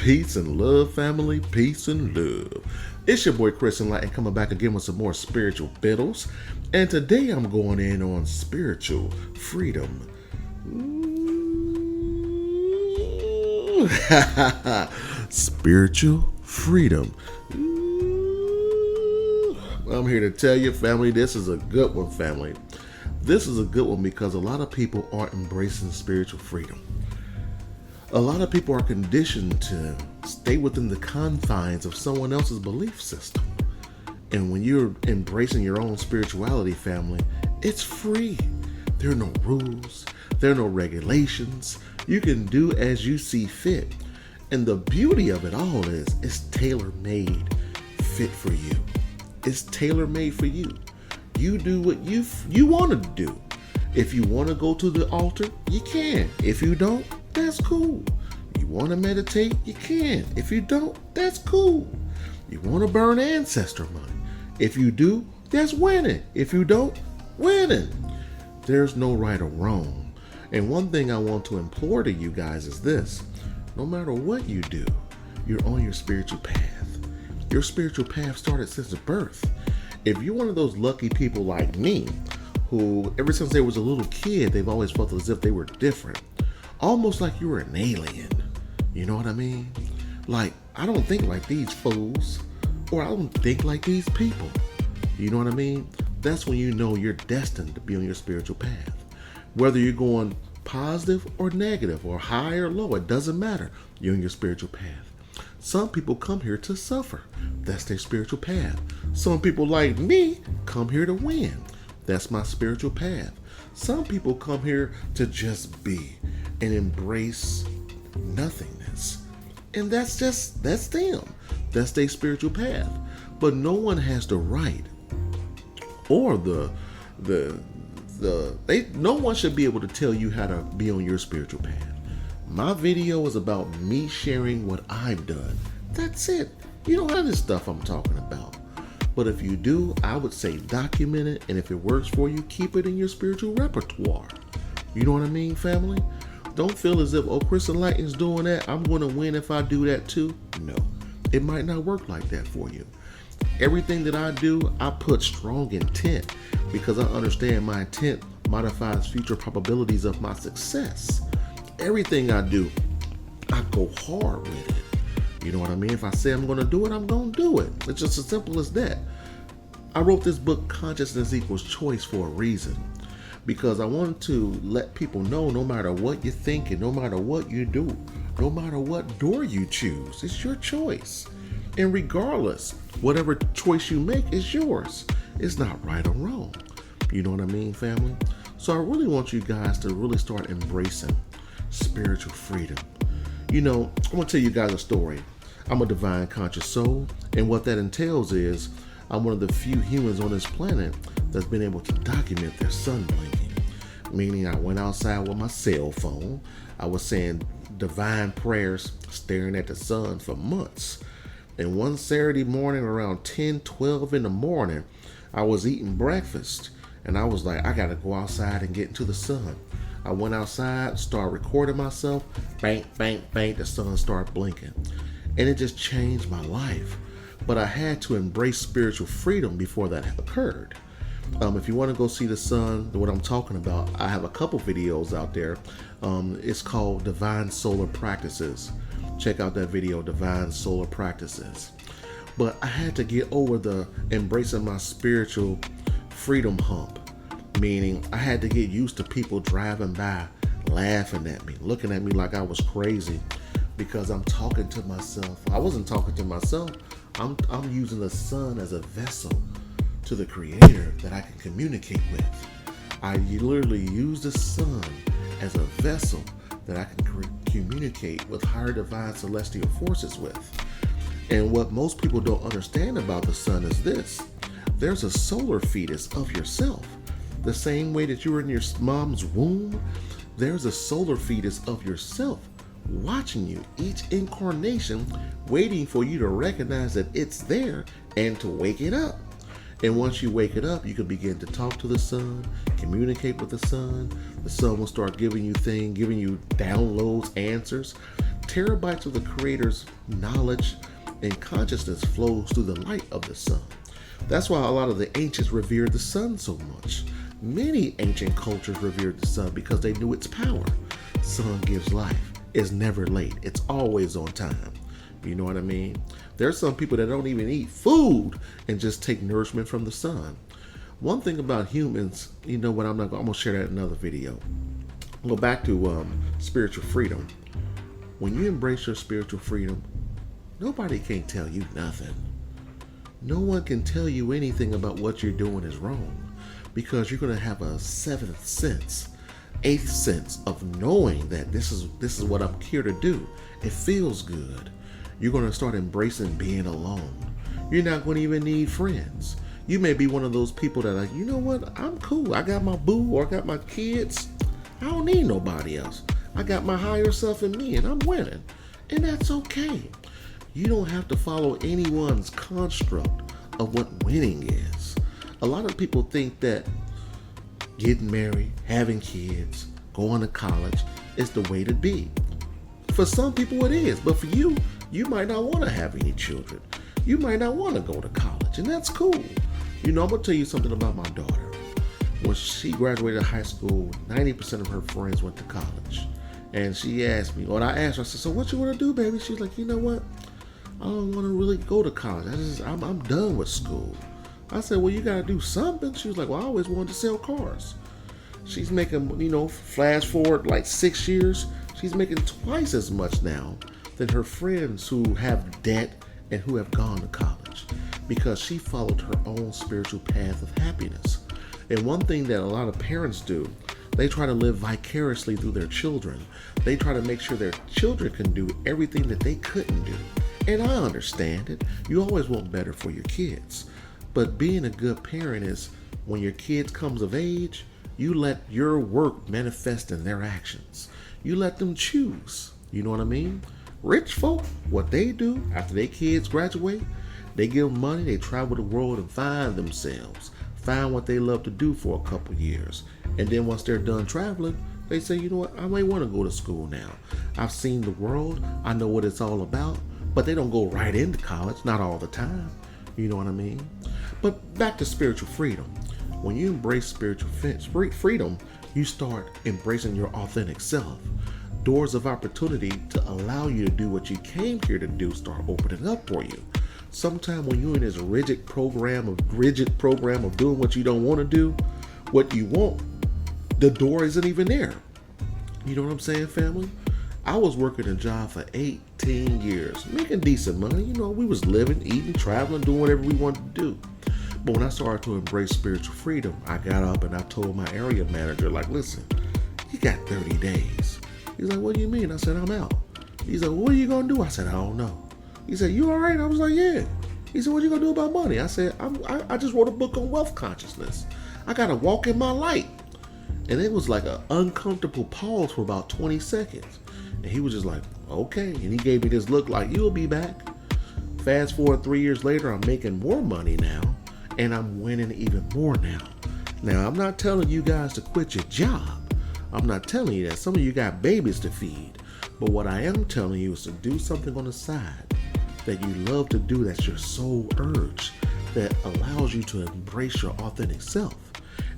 Peace and love, family. Peace and love. It's your boy Chris Enlightened coming back again with some more spiritual biddles. And today I'm going in on spiritual freedom. Spiritual freedom. I'm here to tell you, family, this is a good one, family. This is a good one because a lot of people aren't embracing spiritual freedom. A lot of people are conditioned to stay within the confines of someone else's belief system. And when you're embracing your own spirituality, family, it's free. There are no rules. There are no regulations. You can do as you see fit. And the beauty of it all is it's tailor-made fit for you. It's tailor-made for you. You do what you want to do. If you want to go to the altar, you can. If you don't, that's cool. You want to meditate, you can. If you don't, that's cool. You want to burn ancestor money. If you do, that's winning. If you don't, winning. There's no right or wrong. And one thing I want to implore to you guys is this. No matter what you do, you're on your spiritual path. Your spiritual path started since birth. If you're one of those lucky people like me, who ever since they was a little kid, they've always felt as if they were different. Almost like you were an alien. You know what I mean? Like, I don't think like these fools, or I don't think like these people. You know what I mean? That's when you know you're destined to be on your spiritual path. Whether you're going positive or negative, or high or low, it doesn't matter. You're on your spiritual path. Some people come here to suffer. That's their spiritual path. Some people like me come here to win. That's my spiritual path. Some people come here to just be and embrace nothingness. And that's them. That's their spiritual path. But no one has the right or no one should be able to tell you how to be on your spiritual path. My video is about me sharing what I've done. That's it. You don't have this stuff I'm talking about. But if you do, I would say document it, and if it works for you, keep it in your spiritual repertoire. You know what I mean, family? Don't feel as if, Chris Enlightened's doing that, I'm going to win if I do that too. No, it might not work like that for you. Everything that I do, I put strong intent because I understand my intent modifies future probabilities of my success. Everything I do, I go hard with it. You know what I mean? If I say I'm going to do it, I'm going to do it. It's just as simple as that. I wrote this book, Consciousness Equals Choice, for a reason. Because I wanted to let people know no matter what you're thinking, no matter what you do, no matter what door you choose, it's your choice. And regardless, whatever choice you make is yours. It's not right or wrong. You know what I mean, family? So I really want you guys to really start embracing spiritual freedom. You know, I'm going to tell you guys a story. I'm a divine conscious soul, and what that entails is I'm one of the few humans on this planet that's been able to document their sun blinking. Meaning I went outside with my cell phone. I was saying divine prayers, staring at the sun for months. And one Saturday morning around 10, 12 in the morning, I was eating breakfast, and I was like, I got to go outside and get into the sun. I went outside, started recording myself, bang, bang, bang, the sun started blinking. And it just changed my life. But I had to embrace spiritual freedom before that occurred. If you want to go see the sun, what I'm talking about, I have a couple videos out there. It's called Divine Solar Practices. Check out that video, Divine Solar Practices. But I had to get over the embracing my spiritual freedom hump. Meaning I had to get used to people driving by, laughing at me, looking at me like I was crazy because I'm talking to myself. I wasn't talking to myself. I'm using the sun as a vessel to the creator that I can communicate with. I literally use the sun as a vessel that I can communicate with higher divine celestial forces with. And what most people don't understand about the sun is this. There's a solar fetus of yourself. The same way that you were in your mom's womb, there's a solar fetus of yourself watching you each incarnation, waiting for you to recognize that it's there and to wake it up. And once you wake it up, you can begin to talk to the sun, communicate with the sun. The sun will start giving you things, giving you downloads, answers, Terabytes of the Creator's knowledge and consciousness flows through the light of the sun. That's why a lot of the ancients revered the sun so much. Many ancient cultures revered the sun because they knew its power. Sun gives life. It's never late. It's always on time. You know what I mean? There's some people that don't even eat food and just take nourishment from the sun. One thing about humans, you know what, I'm going to share that in another video. Go back to spiritual freedom. When you embrace your spiritual freedom, nobody can tell you nothing. No one can tell you anything about what you're doing is wrong, because you're going to have a seventh sense, eighth sense of knowing that this is what I'm here to do. It feels good. You're going to start embracing being alone. You're not going to even need friends. You may be one of those people that are like, you know what, I'm cool. I got my boo, or I got my kids. I don't need nobody else. I got my higher self in me, and I'm winning. And that's okay. You don't have to follow anyone's construct of what winning is. A lot of people think that getting married, having kids, going to college is the way to be. For some people it is, but for you, you might not want to have any children. You might not want to go to college, and that's cool. You know, I'm going to tell you something about my daughter. When she graduated high school, 90% of her friends went to college. And she asked me, or I asked her, I said, so what you want to do, baby? She's like, you know what? I don't want to really go to college. I'm done with school. I said, well, you got to do something. She was like, well, I always wanted to sell cars. She's making, flash forward like 6 years, she's making twice as much now than her friends who have debt and who have gone to college, because she followed her own spiritual path of happiness. And one thing that a lot of parents do, they try to live vicariously through their children. They try to make sure their children can do everything that they couldn't do. And I understand it. You always want better for your kids. But being a good parent is when your kid comes of age, you let your work manifest in their actions. You let them choose. You know what I mean? Rich folk, what they do after their kids graduate, they give them money, they travel the world and find themselves. Find what they love to do for a couple years. And then once they're done traveling, they say, you know what, I may want to go to school now. I've seen the world. I know what it's all about. But they don't go right into college, not all the time. You know what I mean? But back to spiritual freedom. When you embrace spiritual freedom, you start embracing your authentic self. Doors of opportunity to allow you to do what you came here to do start opening up for you. Sometimes when you're in this rigid program of doing what you don't want to do, what you want, the door isn't even there. You know what I'm saying, family? I was working a job for 18 years, making decent money. We was living, eating, traveling, doing whatever we wanted to do. But when I started to embrace spiritual freedom, I got up and I told my area manager, like, listen, you got 30 days. He's like, what do you mean? I said, I'm out. He's like, what are you going to do? I said, I don't know. He said, you all right? I was like, yeah. He said, what you going to do about money? I said, I just wrote a book on wealth consciousness. I got to walk in my light. And it was like an uncomfortable pause for about 20 seconds. And he was just like, okay. And he gave me this look like, you'll be back. Fast forward 3 years later, I'm making more money now. And I'm winning even more now. Now, I'm not telling you guys to quit your job. I'm not telling you that. Some of you got babies to feed. But what I am telling you is to do something on the side that you love to do, that's your soul urge, that allows you to embrace your authentic self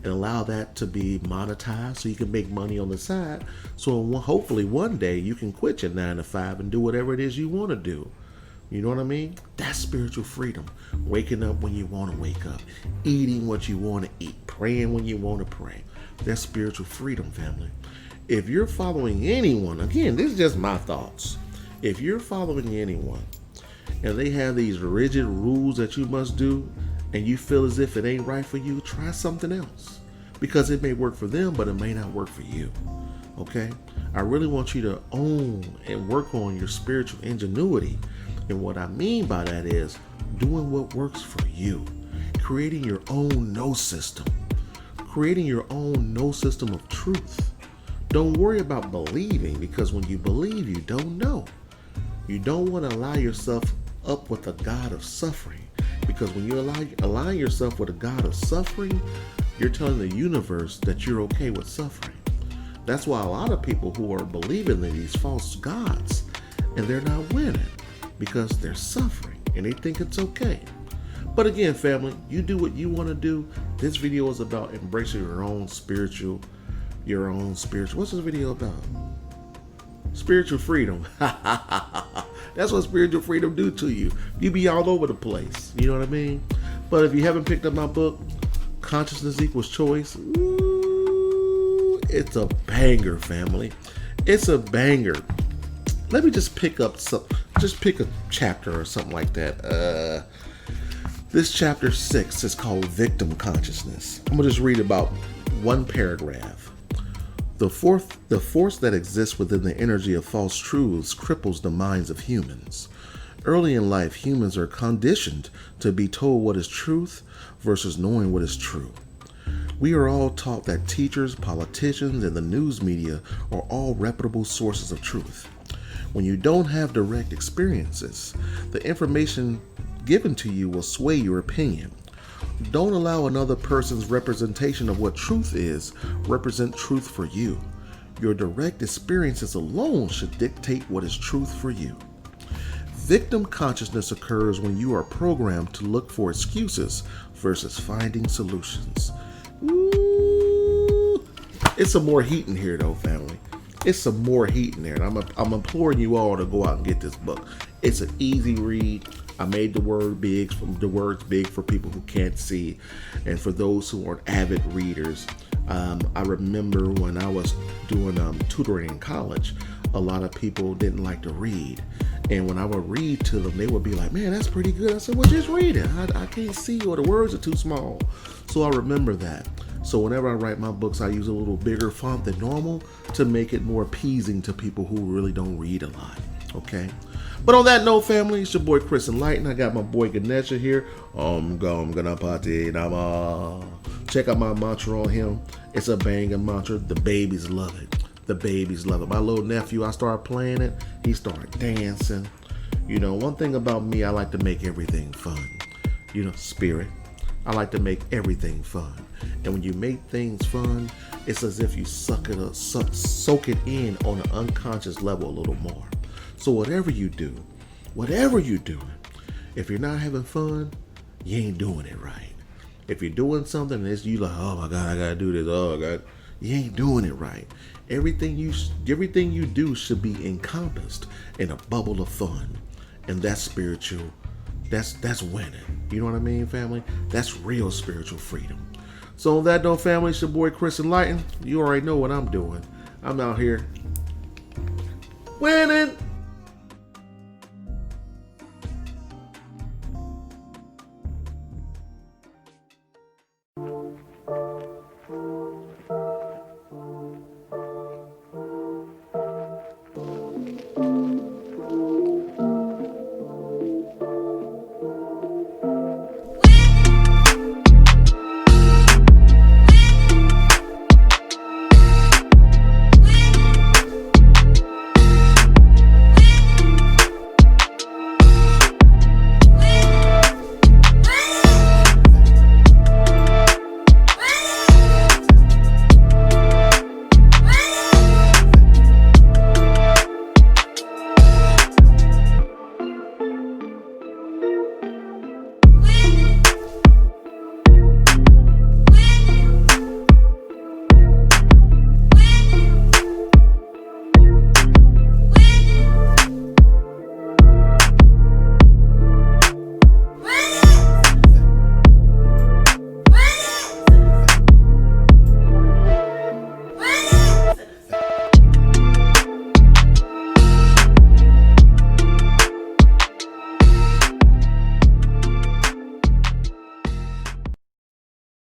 and allow that to be monetized so you can make money on the side. So hopefully one day you can quit your 9 to 5 and do whatever it is you want to do. You know what I mean? That's spiritual freedom. Waking up when you want to wake up, eating what you want to eat, praying when you want to pray. That's spiritual freedom, family. If you're following anyone, again, this is just my thoughts. If you're following anyone and they have these rigid rules that you must do and you feel as if it ain't right for you, try something else, because it may work for them, but it may not work for you. Okay? I really want you to own and work on your spiritual ingenuity. And what I mean by that is doing what works for you, creating your own no system, creating your own no system of truth. Don't worry about believing, because when you believe, you don't know. You don't want to ally yourself up with a God of suffering, because when you align yourself with a God of suffering, you're telling the universe that you're okay with suffering. That's why a lot of people who are believing in these false gods, and they're not winning because they're suffering and they think it's okay. But again, family, you do what you want to do. This video is about embracing your own spiritual. What's this video about? Spiritual freedom. That's what spiritual freedom do to you. You be all over the place. You know what I mean? But if you haven't picked up my book, Consciousness Equals Choice, ooh, it's a banger, family. It's a banger. Let me just pick a chapter or something like that. This chapter 6 is called Victim Consciousness. I'm gonna just read about one paragraph. The force that exists within the energy of false truths cripples the minds of humans. Early in life, humans are conditioned to be told what is truth versus knowing what is true. We are all taught that teachers, politicians, and the news media are all reputable sources of truth. When you don't have direct experiences, the information given to you will sway your opinion. Don't allow another person's representation of what truth is represent truth for you. Your direct experiences alone should dictate what is truth for you. Victim consciousness occurs when you are programmed to look for excuses versus finding solutions. Ooh. It's some more heat in here though, family. It's some more heat in there. And I'm imploring you all to go out and get this book. It's an easy read. I made the words big for people who can't see, and for those who aren't avid readers. I remember when I was doing tutoring in college, a lot of people didn't like to read, and when I would read to them, they would be like, "Man, that's pretty good." I said, "Well, just read it. I can't see, or the words are too small." So I remember that. So whenever I write my books, I use a little bigger font than normal to make it more appeasing to people who really don't read a lot. Okay. But on that note, family, it's your boy Chris Enlightened. I got my boy Ganesha here. Ganapati Nama. Check out my mantra on him. It's a banging mantra. The babies love it. The babies love it. My little nephew, I started playing it. He started dancing. You know, one thing about me, I like to make everything fun. You know, spirit. I like to make everything fun. And when you make things fun, it's as if you soak it in on an unconscious level a little more. So whatever you do, if you're not having fun, you ain't doing it right. If you're doing something and you like, oh my God, I gotta do this, oh God, you ain't doing it right. Everything you do should be encompassed in a bubble of fun. And that's spiritual, that's winning. You know what I mean, family? That's real spiritual freedom. So on that note, family, it's your boy Chris Enlightened. You already know what I'm doing. I'm out here winning.